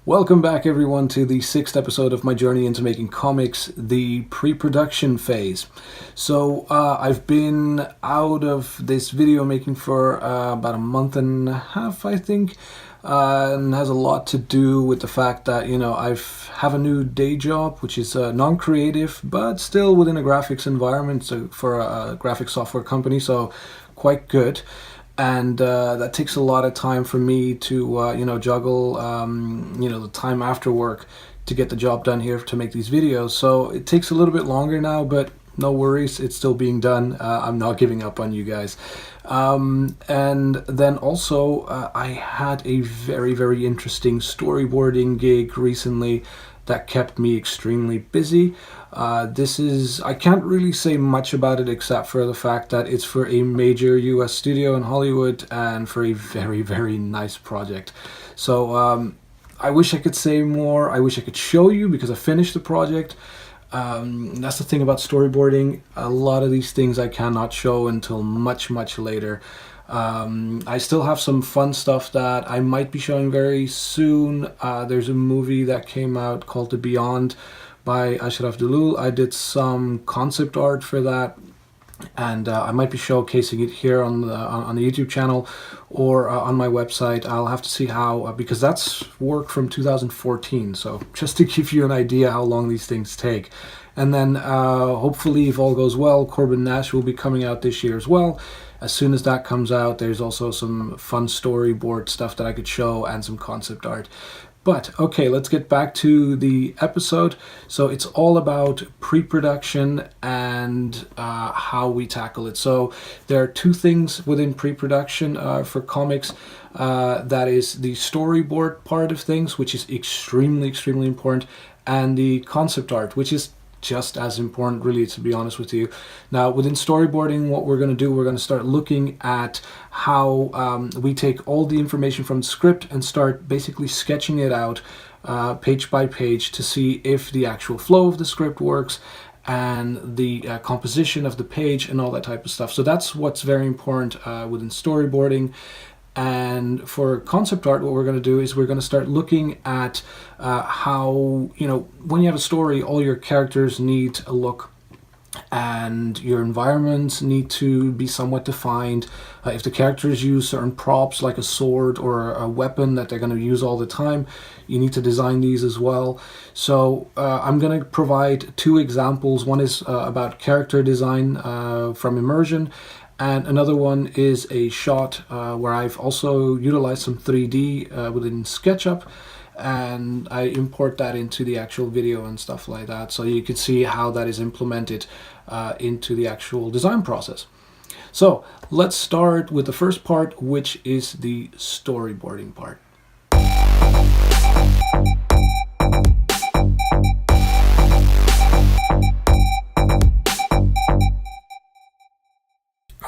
Welcome back everyone to the 6th episode of my journey into making comics, the pre-production phase. So I've been out of this video making for about a month and a half, I think, and has a lot to do with the fact that, I have a new day job, which is non-creative, but still within a graphics environment, so for a graphic software company, so quite good. And that takes a lot of time for me to, juggle, the time after work to get the job done here to make these videos. So it takes a little bit longer now, but no worries, it's still being done. I'm not giving up on you guys. And then also, I had a very, very interesting storyboarding gig recently that kept me extremely busy. I can't really say much about it except for the fact that it's for a major US studio in Hollywood and for a very, very nice project. So I wish I could say more. I wish I could show you because I finished the project. That's the thing about storyboarding. A lot of these things I cannot show until much, much later. I still have some fun stuff that I might be showing very soon. There's a movie that came out called The Beyond by Ashraf Dalul. I did some concept art for that, and I might be showcasing it here on the YouTube channel or on my website. I'll have to see how, because that's work from 2014, so just to give you an idea how long these things take. And then hopefully, if all goes well, Corbin Nash will be coming out this year as well. As soon as that comes out, there's also some fun storyboard stuff that I could show and some concept art. But okay, let's get back to the episode. So it's all about pre-production and how we tackle it. So there are two things within pre-production for comics. That is the storyboard part of things, which is extremely, extremely important, and the concept art, which is just as important, really, to be honest with you. Now, within storyboarding, what we're going to do, we're going to start looking at how we take all the information from the script and start basically sketching it out page by page to see if the actual flow of the script works and the composition of the page and all that type of stuff. So that's what's very important within storyboarding. And for concept art, what we're going to do is we're going to start looking at how, when you have a story, all your characters need a look and your environments need to be somewhat defined. If the characters use certain props like a sword or a weapon that they're going to use all the time, you need to design these as well. So I'm going to provide two examples. One is about character design from immersion. And another one is a shot where I've also utilized some 3D within SketchUp, and I import that into the actual video and stuff like that, so you can see how that is implemented into the actual design process. So let's start with the first part, which is the storyboarding part.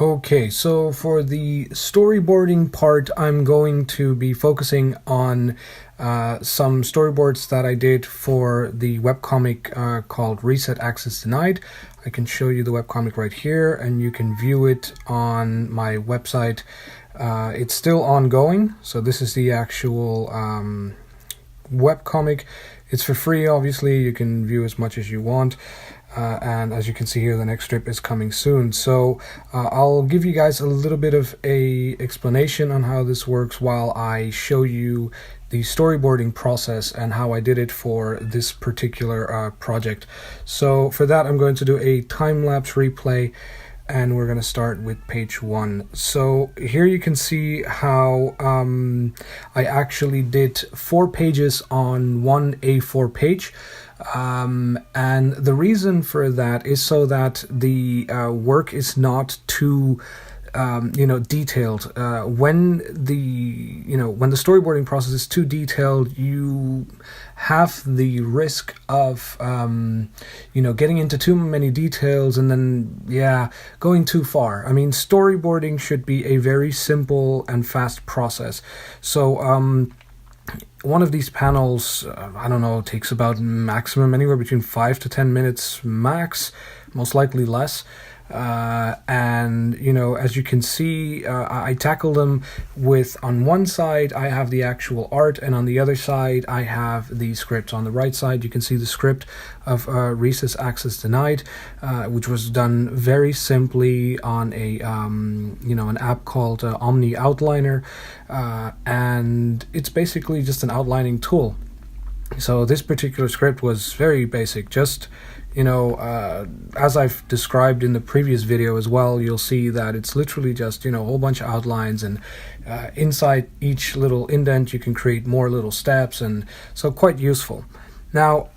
Okay, so for the storyboarding part, I'm going to be focusing on some storyboards that I did for the webcomic called Reset Access Denied. I can show you the webcomic right here, and you can view it on my website. It's still ongoing, so this is the actual webcomic. It's for free, obviously. You can view as much as you want. And as you can see here, the next strip is coming soon. So I'll give you guys a little bit of a explanation on how this works while I show you the storyboarding process and how I did it for this particular project. So for that, I'm going to do a time-lapse replay, and we're going to start with page 1. So here you can see how I actually did 4 pages on one A4 page. And the reason for that is so that the work is not too detailed. When the storyboarding process is too detailed, you have the risk of getting into too many details and then going too far. I mean, storyboarding should be a very simple and fast process. So one of these panels, takes about maximum anywhere between 5 to 10 minutes max, most likely less. and as you can see, I tackle them with, on one side I have the actual art, and on the other side I have the script. On the right side you can see the script of Recess Access Denied, which was done very simply on a an app called Omni Outliner, and it's basically just an outlining tool. So this particular script was very basic, just as I've described in the previous video as well, you'll see that it's literally just a whole bunch of outlines, and inside each little indent you can create more little steps, and so quite useful. Now,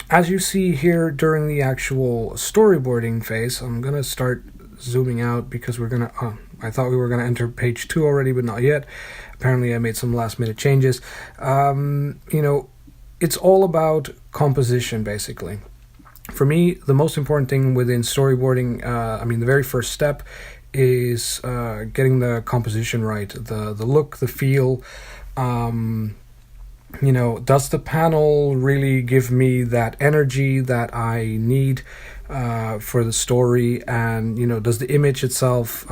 as you see here during the actual storyboarding phase, I'm gonna start zooming out because we're gonna I thought we were gonna enter page 2 already, but not yet. Apparently I made some last minute changes. It's all about composition, basically. For me, the most important thing within storyboarding, the very first step is getting the composition right, the look, the feel. Does the panel really give me that energy that I need for the story, and does the image itself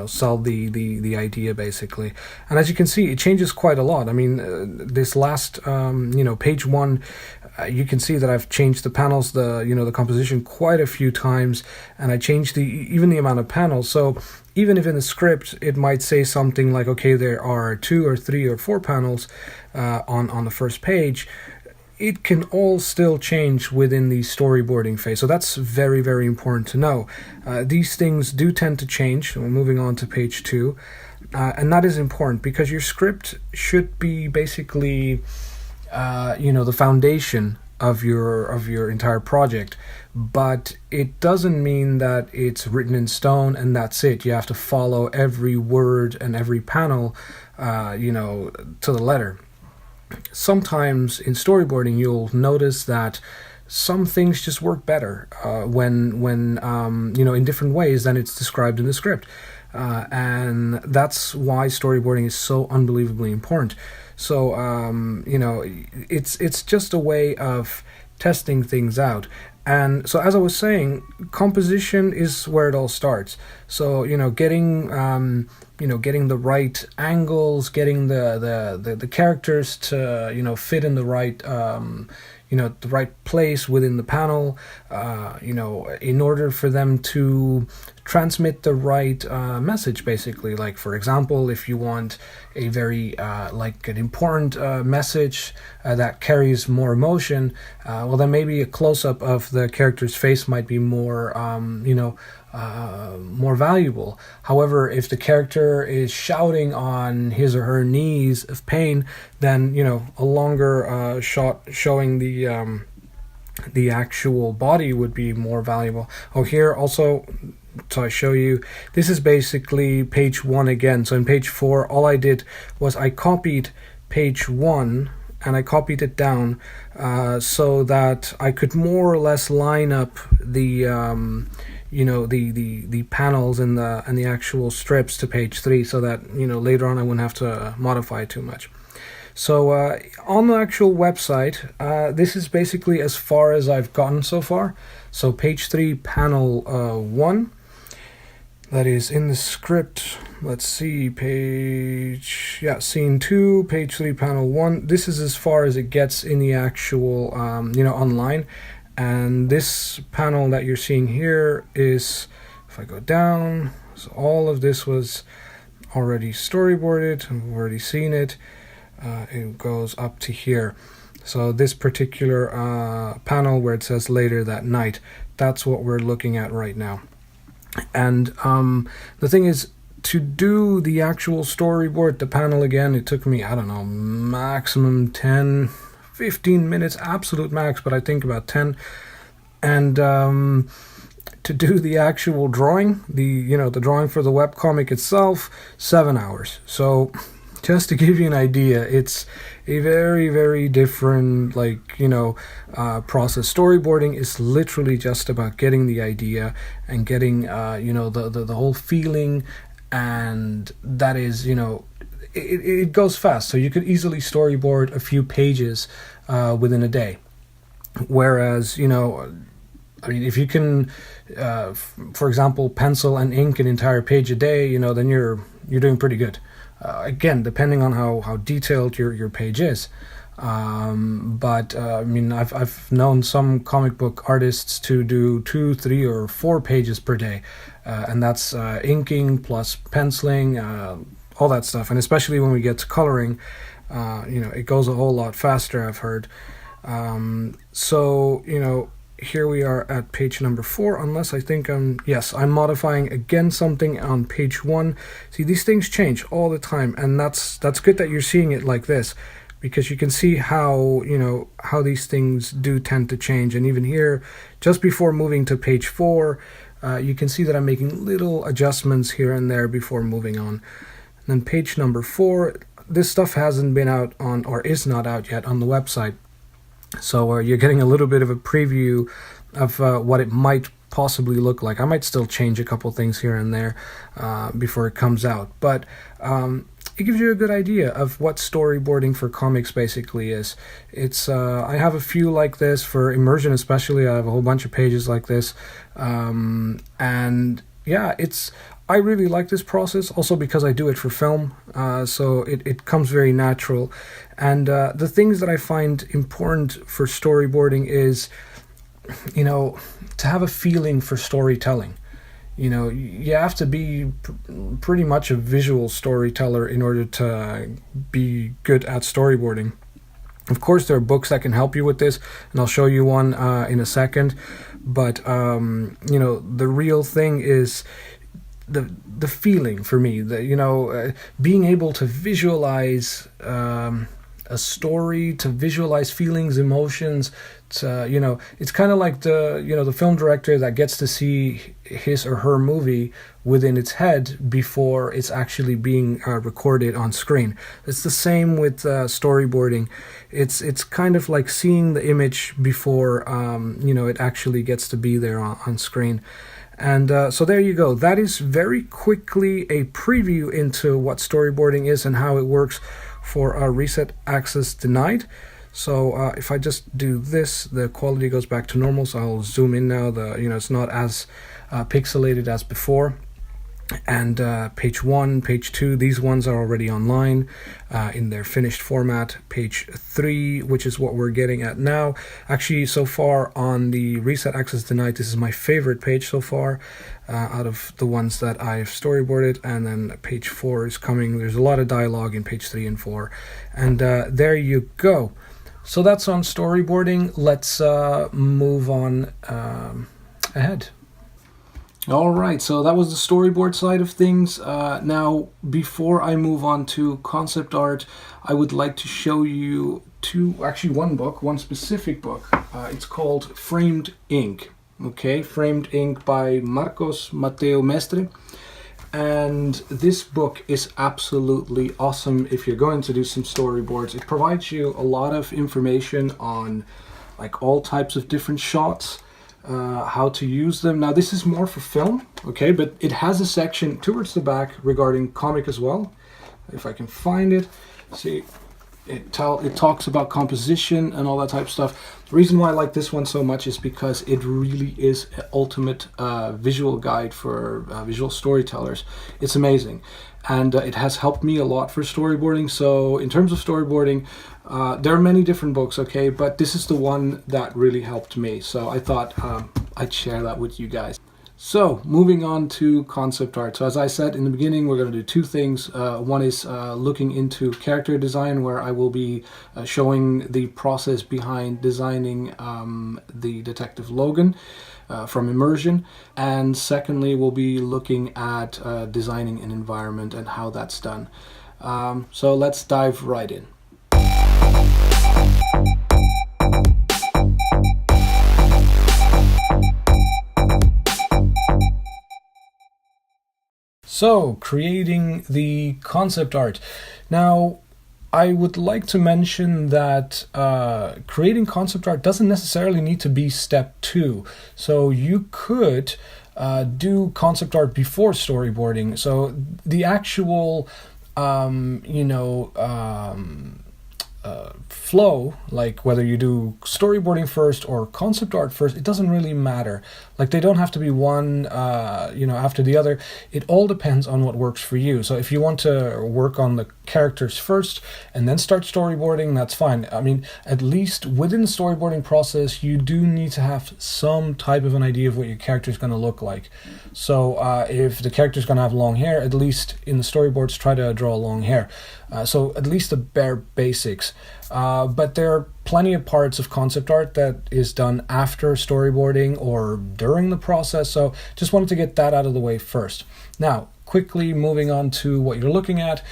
sell the idea, basically. And as you can see, it changes quite a lot. This last page 1, you can see that I've changed the panels, the composition quite a few times, and I changed even the amount of panels. So even if in the script it might say something like, okay, there are 2 or 3 or 4 panels on the first page, it can all still change within the storyboarding phase. So that's very, very important to know. These things do tend to change. We're moving on to page 2, and that is important because your script should be basically the foundation of your entire project, but it doesn't mean that it's written in stone and that's it. You have to follow every word and every panel to the letter. Sometimes in storyboarding you'll notice that some things just work better when in different ways than it's described in the script, and that's why storyboarding is so unbelievably important. So it's just a way of testing things out. And so, as I was saying, composition is where it all starts. So getting the right angles, getting the characters to fit in the right the right place within the panel, in order for them to transmit the right message, basically. Like, for example, if you want a very an important message that carries more emotion, well, then maybe a close-up of the character's face might be more more valuable. However, if the character is shouting on his or her knees of pain, then a longer shot showing the actual body would be more valuable. Oh, here also, so I show you, this is basically page 1 again. So in page 4, all I did was I copied page 1 and I copied it down so that I could more or less line up the the panels and the actual strips to page 3, so that later on I wouldn't have to modify it too much. So on the actual website, this is basically as far as I've gotten so far. So page 3, panel 1, that is in the script. Let's see, scene 2, page 3, panel 1. This is as far as it gets in the actual online. And this panel that you're seeing here is, if I go down, so all of this was already storyboarded, we've already seen it. It goes up to here. So this particular panel where it says later that night, that's what we're looking at right now. And the thing is, to do the actual storyboard, the panel again, it took me, I don't know, maximum 10, 15 minutes, absolute max, but I think about 10. And to do the actual drawing, the drawing for the webcomic itself, 7 hours. So just to give you an idea, it's a very, very different process. Storyboarding is literally just about getting the idea and getting the whole feeling, and that is it goes fast. So you could easily storyboard a few pages within a day, whereas I mean, if you can, for example, pencil and ink an entire page a day, then you're doing pretty good. Again, depending on how detailed your page is. But I mean, I've known some comic book artists to do 2, 3, or 4 pages per day, and that's inking plus penciling, all that stuff. And especially when we get to coloring, it goes a whole lot faster, I've heard. So here we are at page number 4, unless I think I'm modifying again something on page 1. See, these things change all the time, and that's good that you're seeing it like this, because you can see how these things do tend to change. And even here, just before moving to page 4, you can see that I'm making little adjustments here and there before moving on. And then page number 4, this stuff hasn't been out on, or is not out yet on the website. So you're getting a little bit of a preview of what it might possibly look like. I might still change a couple things here and there before it comes out. But it gives you a good idea of what storyboarding for comics basically is. It's I have a few like this for immersion, especially. I have a whole bunch of pages like this, and yeah, I really like this process also because I do it for film, so it comes very natural. And the things that I find important for storyboarding is, to have a feeling for storytelling. You have to be pretty much a visual storyteller in order to be good at storyboarding. Of course, there are books that can help you with this, and I'll show you one in a second. But the real thing is the feeling for me. Being able to visualize a story, to visualize feelings, emotions. It's kind of like the film director that gets to see his or her movie within its head before it's actually being recorded on screen. It's the same with storyboarding. It's kind of like seeing the image before it actually gets to be there on screen. And so there you go. That is very quickly a preview into what storyboarding is and how it works for reset access denied. So if I just do this, the quality goes back to normal. So I'll zoom in now. It's not as pixelated as before. And page 1, page 2, these ones are already online in their finished format. Page 3, which is what we're getting at now. Actually, so far on the Reset Access Denied, this is my favorite page so far out of the ones that I've storyboarded. And then page 4 is coming. There's a lot of dialogue in page 3 and 4. And there you go. So that's on storyboarding. Let's move on ahead. All right, so that was the storyboard side of things. Now, before I move on to concept art, I would like to show you one specific book. It's called Framed Ink. Okay, Framed Ink by Marcos Mateo Mestre. And this book is absolutely awesome if you're going to do some storyboards. It provides you a lot of information on like all types of different shots, how to use them. Now this is more for film, okay, but it has a section towards the back regarding comic as well. If I can find it, see, it talks about composition and all that type of stuff. The reason why I like this one so much is because it really is an ultimate visual guide for visual storytellers. It's amazing, and it has helped me a lot for storyboarding. So in terms of storyboarding, there are many different books, okay, but this is the one that really helped me. So I thought I'd share that with you guys. So moving on to concept art. So as I said in the beginning, we're going to do two things. One is looking into character design, where I will be showing the process behind designing the detective Logan from Immersion. And secondly, we'll be looking at designing an environment and how that's done. So let's dive right in. So, creating the concept art. Now, I would like to mention that creating concept art doesn't necessarily need to be step 2. So you could do concept art before storyboarding. So the actual, flow, like whether you do storyboarding first or concept art first, it doesn't really matter. Like they don't have to be one after the other. It all depends on what works for you. So if you want to work on the characters first and then start storyboarding, that's fine. I mean, at least within the storyboarding process, you do need to have some type of an idea of what your character is going to look like. So if the character is going to have long hair, at least in the storyboards, try to draw long hair. So at least the bare basics. But there are plenty of parts of concept art that is done after storyboarding or during the process. So just wanted to get that out of the way first. Now, quickly moving on to what you're looking at.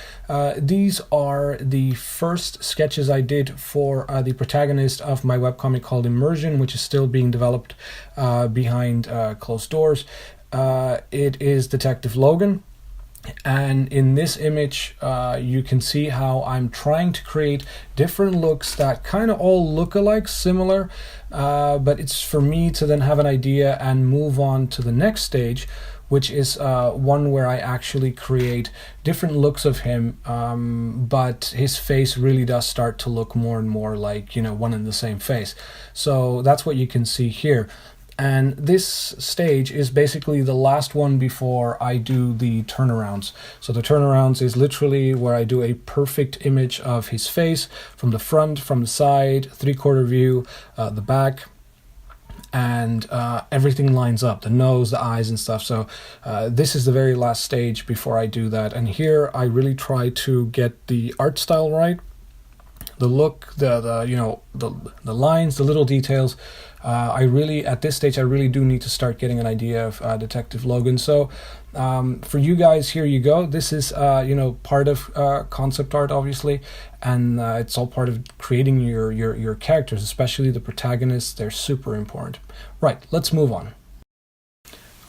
These are the first sketches I did for the protagonist of my webcomic called Immersion, which is still being developed behind closed doors. It is Detective Logan. And in this image, you can see how I'm trying to create different looks that kind of all look alike, similar, but it's for me to then have an idea and move on to the next stage, which is one where I actually create different looks of him, but his face really does start to look more and more like, one and the same face. So that's what you can see here. And this stage is basically the last one before I do the turnarounds. So the turnarounds is literally where I do a perfect image of his face from the front, from the side, 3/4 view, the back, and everything lines up, the nose, the eyes and stuff. So this is the very last stage before I do that. And here I really try to get the art style right, the look, the lines, the little details. At this stage, I really do need to start getting an idea of Detective Logan. So for you guys, here you go. This is, part of concept art, obviously, and it's all part of creating your characters, especially the protagonists. They're super important. Right, let's move on.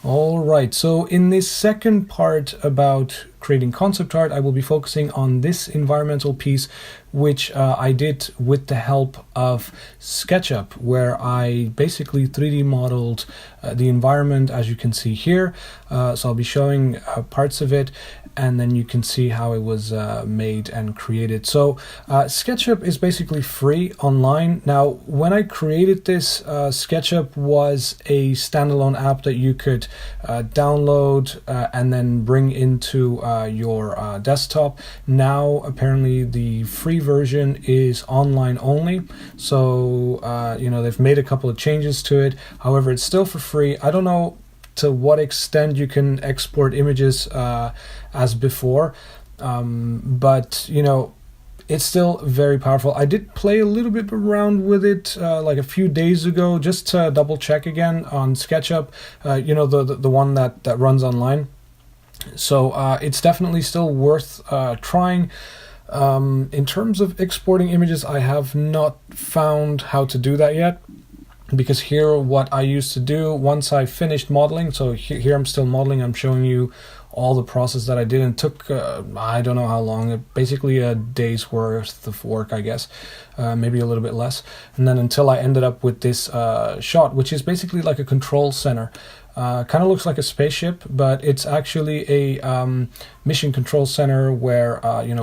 All right, so in this second part about creating concept art, I will be focusing on this environmental piece, which I did with the help of SketchUp, where I basically 3D modeled the environment, as you can see here. So I'll be showing parts of it, and then you can see how it was made and created. So SketchUp is basically free online. Now, when I created this, SketchUp was a standalone app that you could download and then bring into your desktop. Now, apparently, the free version is online only. So, they've made a couple of changes to it. However, it's still for free. I don't know to what extent you can export images as before, but it's still very powerful. I did play a little bit around with it like a few days ago, just to double check again on SketchUp, the one that runs online. So it's definitely still worth trying. In terms of exporting images, I have not found how to do that yet. Because here, what I used to do once I finished modeling, so here I'm still modeling, I'm showing you all the process that I did, and took, I don't know how long, basically a day's worth of work, I guess, maybe a little bit less. And then until I ended up with this shot, which is basically like a control center. Kind of looks like a spaceship, but it's actually a mission control center where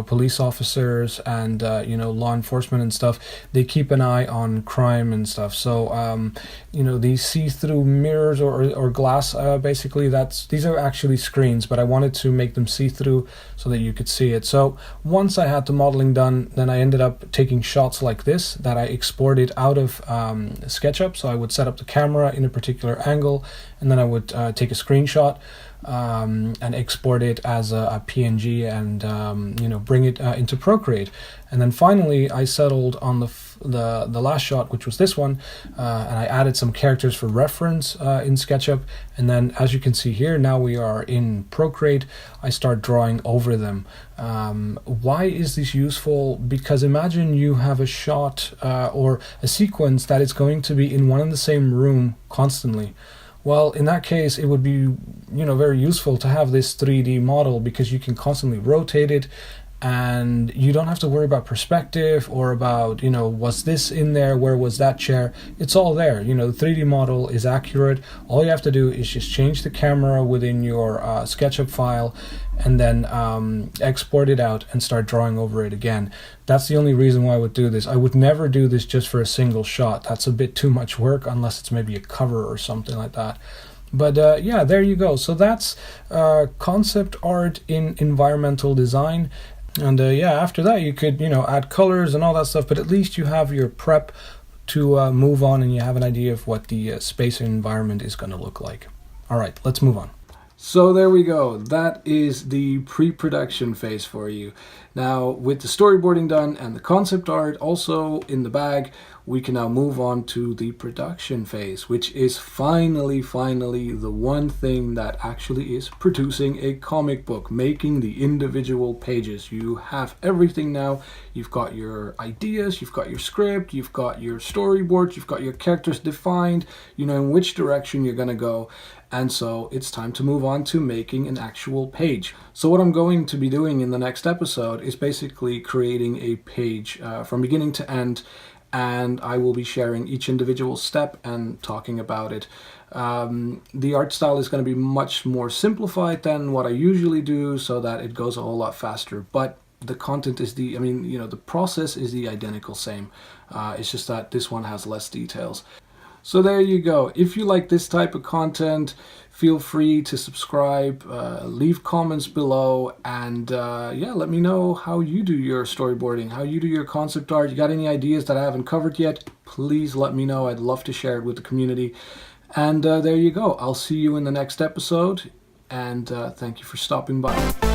police officers and law enforcement and stuff, they keep an eye on crime and stuff. So these see-through mirrors or glass, basically these are actually screens, but I wanted to make them see-through so that you could see it. So once I had the modeling done, then I ended up taking shots like this that I exported out of SketchUp. So I would set up the camera in a particular angle, and then I would take a screenshot and export it as a PNG and bring it into Procreate. And then finally I settled on the last shot, which was this one, and I added some characters for reference in SketchUp. And then, as you can see here, now we are in Procreate. I start drawing over them. Why is this useful? Because imagine you have a shot or a sequence that is going to be in one and the same room constantly. Well, in that case, it would be, very useful to have this 3D model, because you can constantly rotate it, and you don't have to worry about perspective or about, was this in there? Where was that chair? It's all there. The 3D model is accurate. All you have to do is just change the camera within your SketchUp file, and then export it out and start drawing over it again. That's the only reason why I would do this. I would never do this just for a single shot. That's a bit too much work, unless it's maybe a cover or something like that. But yeah, there you go. So that's concept art in environmental design. And yeah, after that you could, add colors and all that stuff, but at least you have your prep to move on, and you have an idea of what the space and environment is going to look like. All right, let's move on. So there we go. That is the pre-production phase for you. Now, with the storyboarding done and the concept art also in the bag, we can now move on to the production phase, which is finally the one thing that actually is producing a comic book, making the individual pages. You have everything now. You've got your ideas, you've got your script, you've got your storyboards, you've got your characters defined, you know in which direction you're going to go. And so it's time to move on to making an actual page. So what I'm going to be doing in the next episode is basically creating a page from beginning to end, and I will be sharing each individual step and talking about it. The art style is going to be much more simplified than what I usually do, so that it goes a whole lot faster. But the content is the process is the identical same. It's just that this one has less details. So there you go. If you like this type of content, feel free to subscribe, leave comments below, and yeah, let me know how you do your storyboarding, how you do your concept art. You got any ideas that I haven't covered yet? Please let me know. I'd love to share it with the community. And there you go. I'll see you in the next episode, and thank you for stopping by.